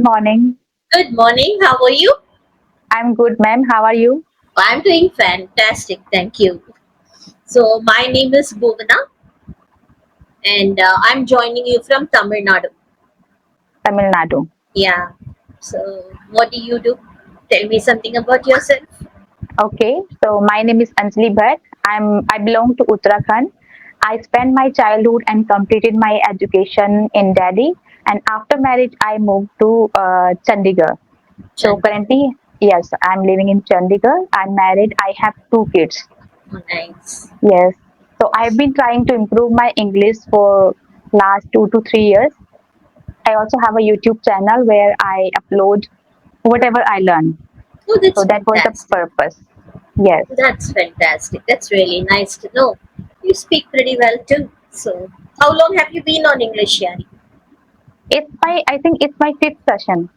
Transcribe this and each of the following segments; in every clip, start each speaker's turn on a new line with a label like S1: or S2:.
S1: Morning.
S2: Good morning. How are you?
S1: I'm good, ma'am. How are you?
S2: I'm doing fantastic. Thank you. So, my name is Bhuvana and I'm joining you from Tamil Nadu.
S1: Tamil Nadu.
S2: Yeah. So, what do you do? Tell me something about yourself.
S1: Okay. So my name is Anjali Bhatt. I belong to Uttarakhand. I spent my childhood and completed my education in Delhi. And after marriage, I moved to Chandigarh. So
S2: Chandigarh.
S1: currently, yes, I'm living in Chandigarh. I'm married. I have two kids.
S2: Oh, nice.
S1: Yes. So I've been trying to improve my English for last 2 to 3 years. I also have a YouTube channel where I upload whatever I learn.
S2: Oh,
S1: So
S2: that's
S1: that was the
S2: fantastic.
S1: purpose. Yes.
S2: That's fantastic. That's really nice to know. You speak pretty well too. So, how long have you been on English, Yaari?
S1: I think it's my fifth session.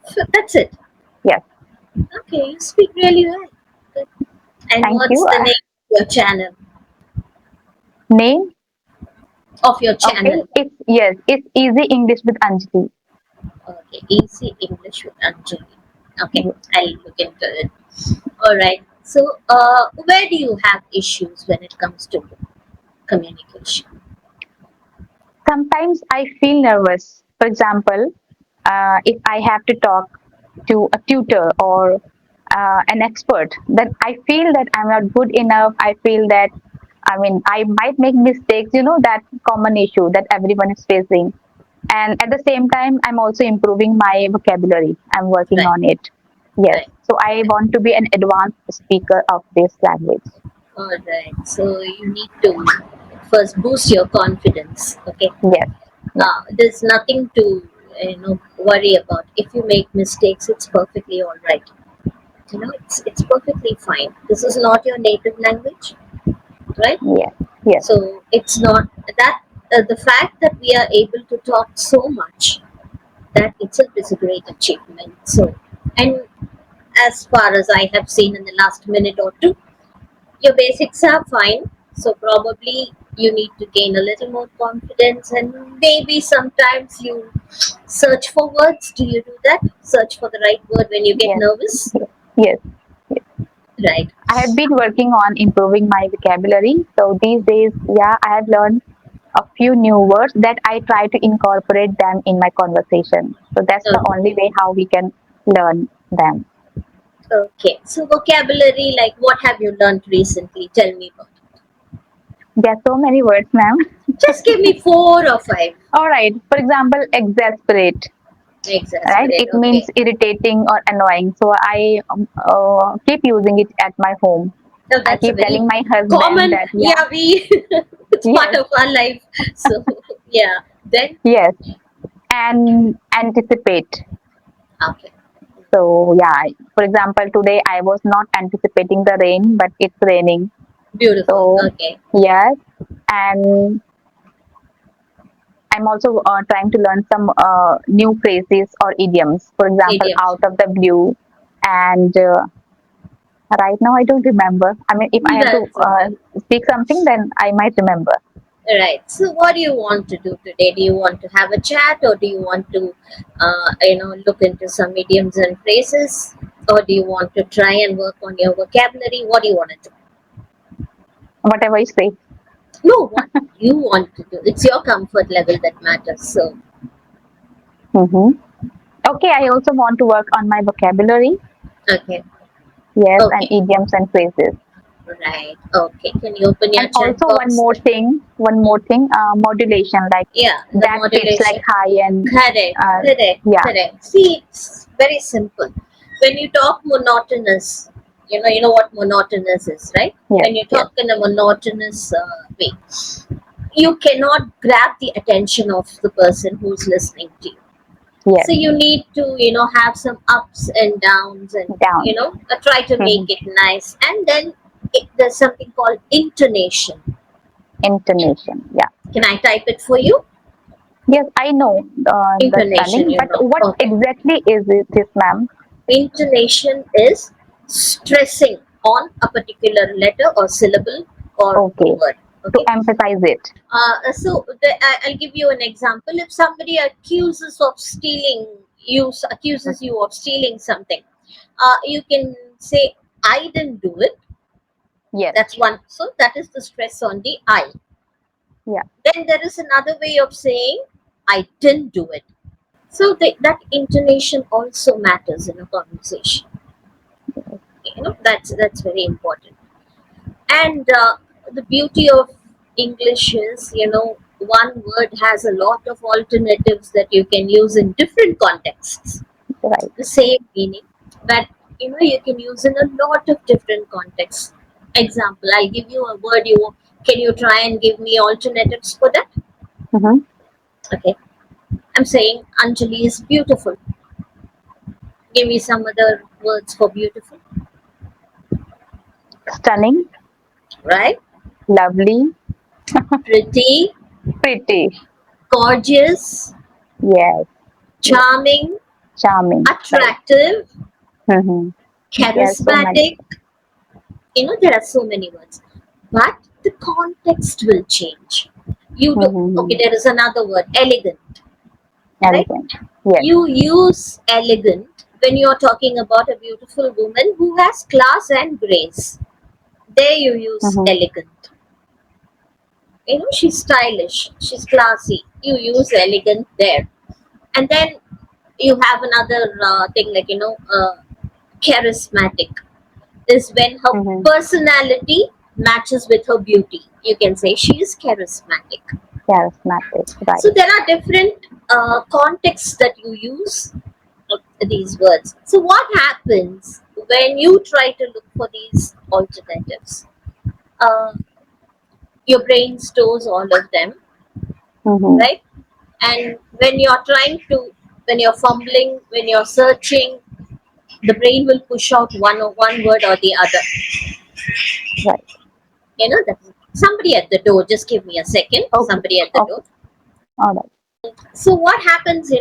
S2: So, that's it.
S1: Yes.
S2: Okay, you speak really well. Good. And
S1: Thank
S2: what's
S1: you.
S2: the name of your channel?
S1: Name?
S2: Of your
S1: Okay.
S2: channel.
S1: It's Easy English with Anjali.
S2: Okay, easy English with Anjali. Okay, I'll look into it. All right. So, where do you have issues when it comes to communication?
S1: Sometimes I feel nervous. For example, if I have to talk to a tutor or an expert, then I feel that I'm not good enough. I feel that, I might make mistakes, that common issue that everyone is facing. And at the same time, I'm also improving my vocabulary. I'm working
S2: Right,
S1: on it. Yes.
S2: right,
S1: So I
S2: right.
S1: want to be an advanced speaker of this language.
S2: All right. So you need to first boost your confidence. Okay.
S1: Yes. Yeah.
S2: There's nothing to worry about. If you make mistakes, it's perfectly all right. It's perfectly fine. This is not your native language, right?
S1: Yes. Yes.
S2: So it's not that the fact that we are able to talk so much, that itself is a great achievement. So, and as far as I have seen in the last minute or two, your basics are fine. So probably you need to gain a little more confidence, and maybe sometimes you search for words. Do you do that? Search for the right word when you get
S1: Yes.
S2: nervous?
S1: Yes. Yes. Yes.
S2: Right.
S1: I have been working on improving my vocabulary. So these days, yeah, I have learned a few new words that I try to incorporate them in my conversation. So that's the
S2: Okay.
S1: only way how we can learn them.
S2: Okay. So vocabulary, like what have you learned recently? Tell me about it.
S1: There are so many words, ma'am.
S2: Just give me four or five.
S1: All right. For example, exasperate. Right?
S2: Exasperate.
S1: It means
S2: Okay.
S1: irritating or annoying. So I keep using it at my home.
S2: So
S1: I
S2: that's a
S1: keep
S2: very
S1: telling my husband
S2: common.
S1: that, yeah,
S2: Yeah, we. It's part
S1: yes,
S2: of our life. So yeah. Then
S1: yes, and anticipate.
S2: okay.
S1: So yeah, for example, today I was not anticipating the rain, but it's raining.
S2: Beautiful.
S1: So
S2: Okay.
S1: yes, and I'm also trying to learn some new phrases or idioms. For example,
S2: Idioms.
S1: out of the blue, and right now I don't remember. I mean, if I have to
S2: That's okay.
S1: speak something, then I might remember.
S2: Right. So, what do you want to do today? Do you want to have a chat, or do you want to, look into some idioms and phrases, or do you want to try and work on your vocabulary? What do you want to do?
S1: Whatever you say.
S2: No, what you want to do. It's your comfort level that matters. So,
S1: Hmm. Okay, I also want to work on my vocabulary.
S2: okay,
S1: Yes, and
S2: okay,
S1: idioms and phrases.
S2: right, okay. Can you open your
S1: And
S2: chat
S1: also
S2: box?
S1: one
S2: Hmm.
S1: more thing, modulation, like
S2: Yeah, the
S1: that fits like
S2: modulation.
S1: high and
S2: Correct,
S1: uh,
S2: correct,
S1: yeah,
S2: correct. See, it's very simple. When you talk monotonous, you know what monotonous is, right?
S1: yes,
S2: When you
S1: yes,
S2: talk in a monotonous way, you cannot grab the attention of the person who's listening to you.
S1: yes,
S2: So you need to, have some ups and downs, and
S1: down.
S2: try to make
S1: Hmm.
S2: it nice. And then there's something called intonation.
S1: Intonation, yeah.
S2: Can I type it for you?
S1: Yes, I know the
S2: Intonation,
S1: spelling, but what
S2: Okay.
S1: exactly is this, ma'am?
S2: Intonation is stressing on a particular letter or syllable or a
S1: Okay,
S2: word.
S1: to
S2: Okay.
S1: emphasize it.
S2: I'll give you an example. If somebody accuses of stealing, accuses you of stealing something, you can say, I didn't do it.
S1: Yes.
S2: That's one. So that is the stress on the I.
S1: Yeah.
S2: Then there is another way of saying, I didn't do it. So that intonation also matters in a conversation. That's very important. And the beauty of English is, one word has a lot of alternatives that you can use in different contexts.
S1: Right.
S2: The same meaning, but you can use in a lot of different contexts. Example, I give you a word, you can you try and give me alternatives for that?
S1: Mm-hmm.
S2: Okay, I'm saying Anjali is beautiful. Give me some other words for beautiful.
S1: Stunning,
S2: Right?
S1: lovely,
S2: Pretty,
S1: pretty.
S2: gorgeous,
S1: Yes. Yes.
S2: charming,
S1: Charming. Right.
S2: attractive,
S1: Mm-hmm. There are so many.
S2: charismatic. There are so many words, but the context will change. You do Okay.
S1: Mm-hmm.
S2: There is another word, elegant, right?
S1: Elegant. Yes.
S2: You use elegant when you are talking about a beautiful woman who has class and grace. There you use
S1: Mm-hmm.
S2: elegant. She's stylish, she's classy. You use elegant there, and then you have another thing like charismatic is when her
S1: Mm-hmm.
S2: personality matches with her beauty. You can say she is charismatic.
S1: Charismatic. Right.
S2: So there are different contexts that you use these words. So what happens when you try to look for these alternatives? Uh, your brain stores all of them,
S1: Mm-hmm.
S2: right? And when you're fumbling, when you're searching, the brain will push out one word or the other.
S1: Right.
S2: That somebody at the door. Just give me a second.
S1: Okay.
S2: Somebody at the door.
S1: Okay. All right.
S2: So what happens?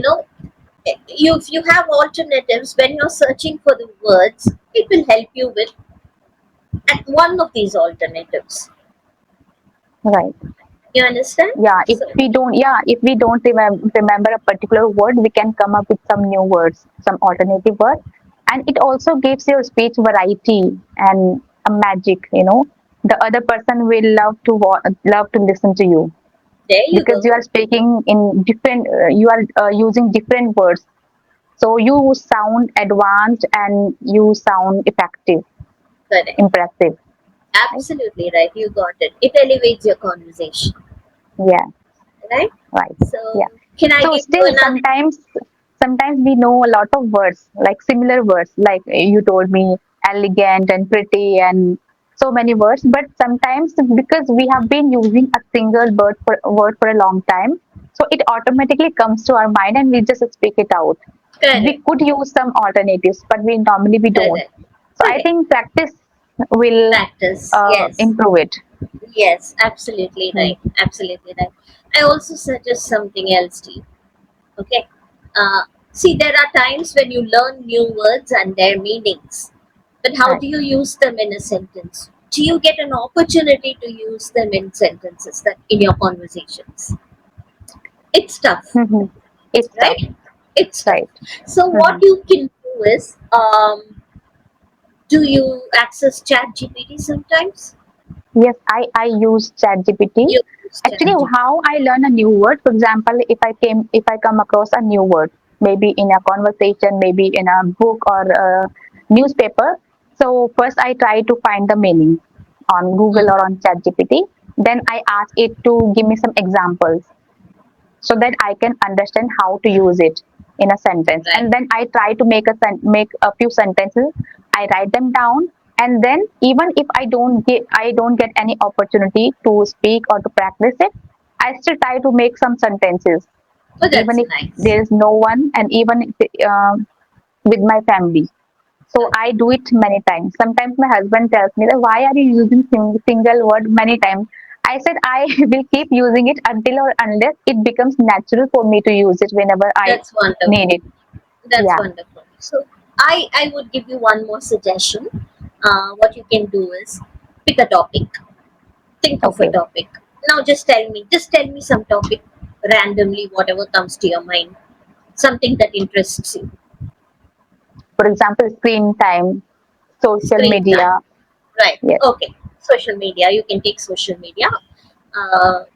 S2: If you have alternatives when you're searching for the words, it will help you with at one of these alternatives.
S1: Right.
S2: You understand?
S1: Yeah.
S2: So
S1: If we don't remember a particular word, we can come up with some new words, some alternative word, and it also gives your speech variety and a magic. The other person will love to listen to you
S2: there you
S1: because
S2: go.
S1: you are speaking in different. You are using different words, so you sound advanced and you sound effective,
S2: Correct.
S1: impressive. Right?
S2: Absolutely right. You got it. It elevates your conversation,
S1: Yeah.
S2: right?
S1: Right.
S2: So
S1: Yeah.
S2: can I
S1: So
S2: give you
S1: still
S2: another?
S1: sometimes we know a lot of words, like similar words, like you told me, elegant and pretty and so many words, but sometimes because we have been using a single word for a long time, so it automatically comes to our mind and we just speak it out. We
S2: Correct.
S1: could use some alternatives, but we don't.
S2: Correct.
S1: So I
S2: Correct.
S1: think practice will
S2: Practice. Yes.
S1: improve it.
S2: Yes. Absolutely
S1: Hmm.
S2: right. Absolutely right. I also suggest something else to you. Okay. Uh, See, there are times when you learn new words and their meanings, but how
S1: Right.
S2: do you use them in a sentence? Do you get an opportunity to use them in sentences that in your conversations? It's tough,
S1: Hmm. It's tough.
S2: right? It's tough.
S1: Right.
S2: So what
S1: Hmm.
S2: you can do is, do you access Chat GPT sometimes?
S1: Yes, I use ChatGPT.
S2: You use Chat
S1: Actually,
S2: GPT.
S1: how I learn a new word, for example, if I come across a new word, maybe in a conversation, maybe in a book or a newspaper. So first I try to find the meaning on Google or on ChatGPT. Then I ask it to give me some examples so that I can understand how to use it in a sentence.
S2: Right.
S1: And then I try to make a few sentences. I write them down, and then even if I don't get any opportunity to speak or to practice it, I still try to make some sentences,
S2: Oh,
S1: even
S2: that's
S1: if
S2: nice.
S1: there is no one, and even if, with my family. So I
S2: Okay.
S1: do it many times. Sometimes my husband tells me that why are you using single word many times? I said I will keep using it until or unless it becomes natural for me to use it whenever I
S2: That's wonderful.
S1: need it.
S2: That's
S1: Yeah.
S2: wonderful. So I would give you one more suggestion. What you can do is pick a topic. Think of a
S1: Okay.
S2: topic. Now just tell me some topic randomly, whatever comes to your mind. something that interests you.
S1: For example, screen time, social
S2: Screen time,
S1: media.
S2: right?
S1: Yes.
S2: Okay, social media. You can take social media.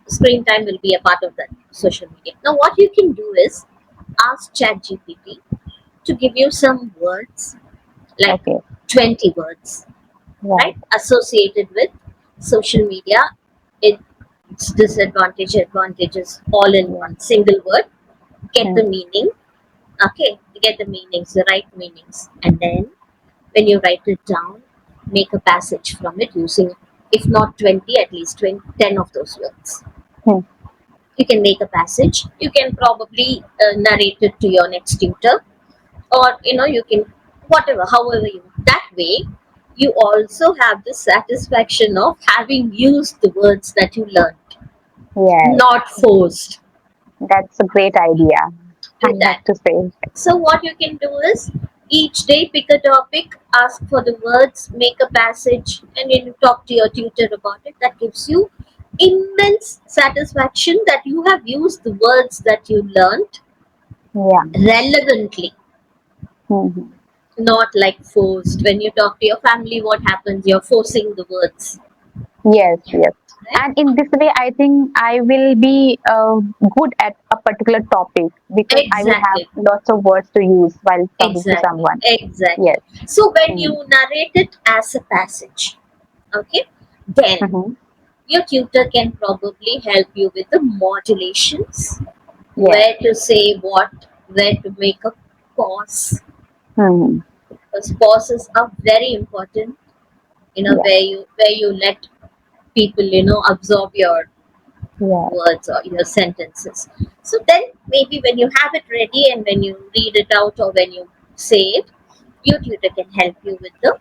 S2: Screen time will be a part of that social media. Now, what you can do is ask ChatGPT to give you some words, like
S1: Okay.
S2: 20 words,
S1: Right.
S2: right, associated with social media. Its disadvantage, advantages, all in
S1: Yeah.
S2: one single word. Get
S1: Hmm.
S2: the meaning. Okay, get the meanings, the right meanings, and then when you write it down, make a passage from it using, if not 20, at least 20, 10 of those words.
S1: Hmm.
S2: You can make a passage. You can probably narrate it to your next tutor, or you can, whatever, however you. That way, you also have the satisfaction of having used the words that you learned,
S1: Yes.
S2: not forced.
S1: That's a great idea, I
S2: Do
S1: have
S2: that.
S1: to say.
S2: So what you can do is each day pick a topic, ask for the words, make a passage, and then you talk to your tutor about it. That gives you immense satisfaction that you have used the words that you learned
S1: Yeah.
S2: relevantly,
S1: Hmm.
S2: not like forced. When you talk to your family, what happens? You're forcing the words,
S1: Yes, yes.
S2: right?
S1: And in this way, I think I will be good at a particular topic because I will have
S2: Exactly,
S1: lots of words to use while talking to
S2: exactly,
S1: someone.
S2: exactly.
S1: Yes.
S2: So when you
S1: Mm-hmm.
S2: narrate it as a passage, okay, then
S1: Mm-hmm.
S2: your tutor can probably help you with the modulations,
S1: Yes.
S2: where to say what, where to make a pause.
S1: Mm-hmm.
S2: Because pauses are very important,
S1: Yeah.
S2: where you let people, absorb your
S1: Yeah.
S2: words or your sentences. So then maybe when you have it ready and when you read it out or when you say it, your tutor can help you with the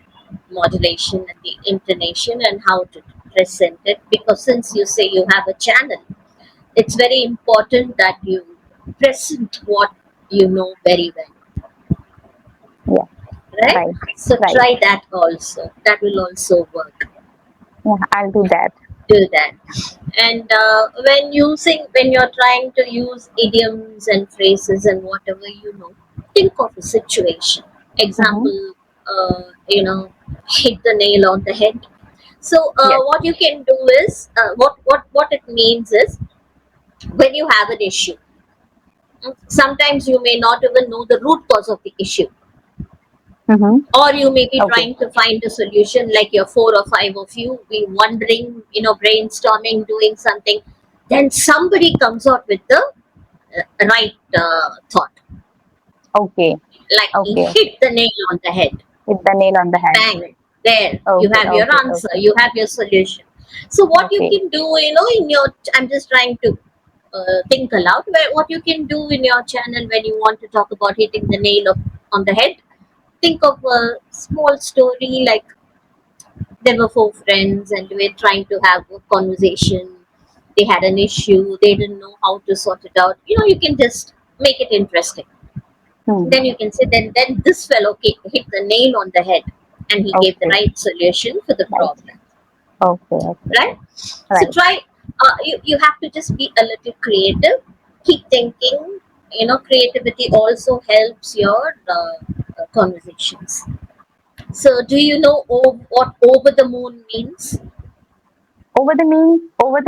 S2: modulation and the intonation and how to present it, because since you say you have a channel, it's very important that you present what you know very well,
S1: Yeah.
S2: right?
S1: Right.
S2: So
S1: Right.
S2: try that also. That will also work.
S1: Yeah. I'll do that.
S2: Do that. And when you're trying to use idioms and phrases and whatever think of a situation.
S1: Mm-hmm.
S2: Example, hit the nail on the head. So
S1: Yes.
S2: what you can do is, what it means is, when you have an issue, sometimes you may not even know the root cause of the issue,
S1: Mm-hmm.
S2: or you may be
S1: Okay.
S2: trying to find a solution, like your four or five of you be wondering, brainstorming, doing something. Then somebody comes out with the right thought,
S1: Okay.
S2: like he
S1: Okay.
S2: hit the nail on the head.
S1: Hit the nail on the head.
S2: Bang, there you
S1: Okay.
S2: have your
S1: Okay.
S2: answer,
S1: Okay.
S2: you have your solution. So what you
S1: Okay.
S2: can do, in your, I'm just trying to think aloud, where what you can do in your channel when you want to talk about hitting the nail on the head. Think of a small story, like there were four friends and they were trying to have a conversation. They had an issue, they didn't know how to sort it out. You can just make it interesting.
S1: Hmm.
S2: Then you can say, then this fellow hit the nail on the head, and he gave the
S1: Okay.
S2: right solution for the
S1: Right.
S2: problem,
S1: Okay. Okay.
S2: right? So
S1: Right.
S2: try, you have to just be a little creative, keep thinking. Creativity also helps your conversations. So do you know what over the moon means?
S1: Over the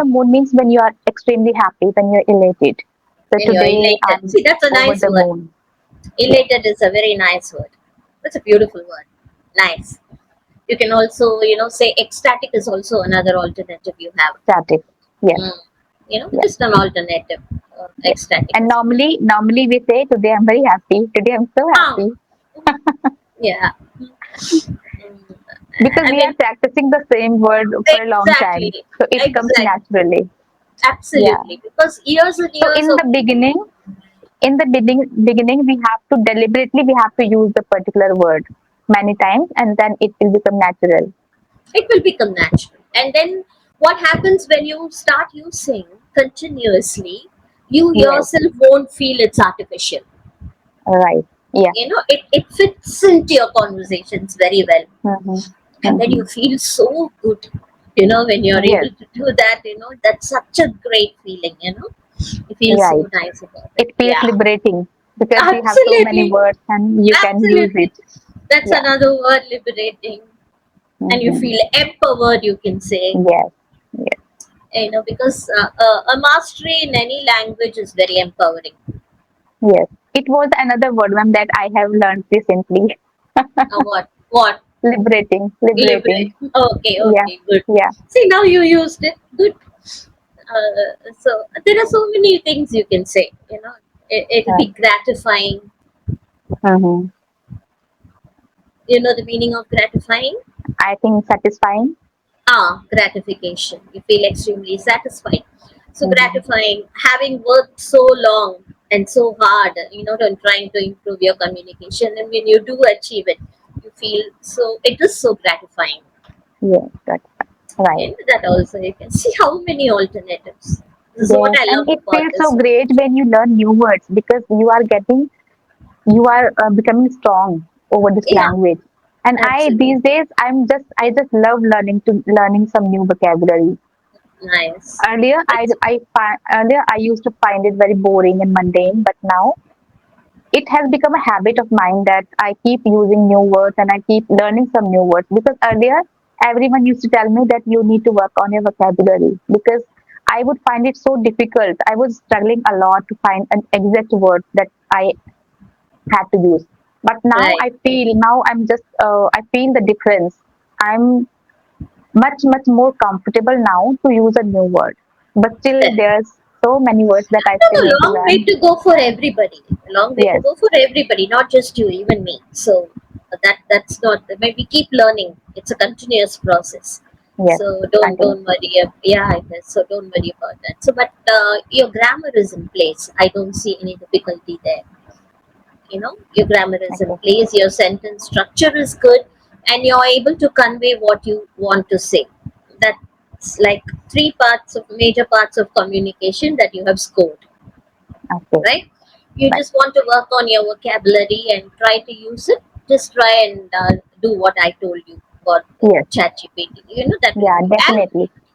S1: moon means when you are extremely happy, when you're elated. So
S2: When you're
S1: today
S2: elated.
S1: I'm
S2: See, that's a
S1: over
S2: nice
S1: the
S2: word.
S1: moon. Yes.
S2: Elated is a very nice word. That's a beautiful word. Nice. You can also, say ecstatic is also another alternative you have.
S1: Static. Yes.
S2: Mm.
S1: Yes.
S2: Just an alternative.
S1: Yes.
S2: Ecstatic
S1: And
S2: as well.
S1: normally we say today I'm very happy. Today I'm so
S2: Ah,
S1: happy
S2: yeah. Mm.
S1: because
S2: I
S1: we are
S2: mean,
S1: practicing the same word for a long time.
S2: exactly.
S1: So it comes
S2: Exactly.
S1: naturally. Yeah.
S2: Absolutely. Because years and
S1: So
S2: years of,
S1: in the beginning, we have to deliberately we have to use the particular word many times, and then it will become natural.
S2: it will become natural. And then what happens when you start using continuously, you
S1: Yes.
S2: yourself won't feel it's artificial.
S1: Right. Yeah.
S2: It fits into your conversations very well.
S1: Mm-hmm.
S2: And then you
S1: Mm-hmm.
S2: feel so good, when you're
S1: Yes.
S2: able to do that. That's such a great feeling. You feel so
S1: Right.
S2: nice about it.
S1: It feels
S2: Yeah.
S1: liberating. because you have so many
S2: Absolutely.
S1: words and you can use it.
S2: Absolutely. That's
S1: Yeah.
S2: another word, liberating. And you
S1: Hmm.
S2: feel empowered, you can say,
S1: Yes. Yes.
S2: because a mastery in any language is very empowering.
S1: Yes. It was another word, ma'am, that I have learned recently.
S2: What? What?
S1: Liberating.
S2: Liberate.
S1: Liberating.
S2: Okay,
S1: Yeah.
S2: okay, good.
S1: Yeah.
S2: See, now you used it. Good. So there are so many things you can say. It'll be
S1: Right.
S2: gratifying.
S1: Hmm.
S2: You know the meaning of gratifying?
S1: I think satisfying.
S2: Gratification. You feel extremely satisfied. So
S1: Hmm.
S2: gratifying, having worked so long and so hard, on trying to improve your communication, and when you do achieve it, you feel so. It is so gratifying.
S1: Yes. That's right.
S2: And that also you can see how many alternatives. This is what
S1: Yes.
S2: I
S1: And
S2: love
S1: it
S2: about
S1: feels so
S2: this
S1: great
S2: language.
S1: when you learn new words because you are becoming strong over this
S2: Yeah,
S1: language. And I
S2: absolutely
S1: these days I just love learning some new vocabulary.
S2: nice. That's
S1: Earlier I used to find it very boring and mundane, but now it has become a habit of mine that I keep using new words and I keep learning some new words because earlier everyone used to tell me that you need to work on your vocabulary because I would find it so difficult. I was struggling a lot to find an exact word that I had to use. But
S2: right.
S1: now I feel the difference. I'm much more comfortable now to use a new word. But still there's so many words that I
S2: There's
S1: still
S2: a
S1: need to
S2: long way
S1: learn.
S2: to go for everybody. A long way to
S1: Yes,
S2: go for everybody, not just you, even me. So that's not. Maybe keep learning. It's a continuous process.
S1: yes,
S2: So don't
S1: continuously.
S2: worry. Yeah, it is. So don't worry about that. So, but your grammar is in place. I don't see any difficulty there. Your grammar is in
S1: Okay.
S2: place. Your sentence structure is good, and you're able to convey what you want to say. That's like three parts of major parts of communication that you have scored,
S1: Okay.
S2: right? You
S1: Right.
S2: just want to work on your vocabulary and try to use it. Just try and do what I told you about
S1: Yes.
S2: ChatGPT. That will
S1: Yeah,
S2: do. And
S1: definitely.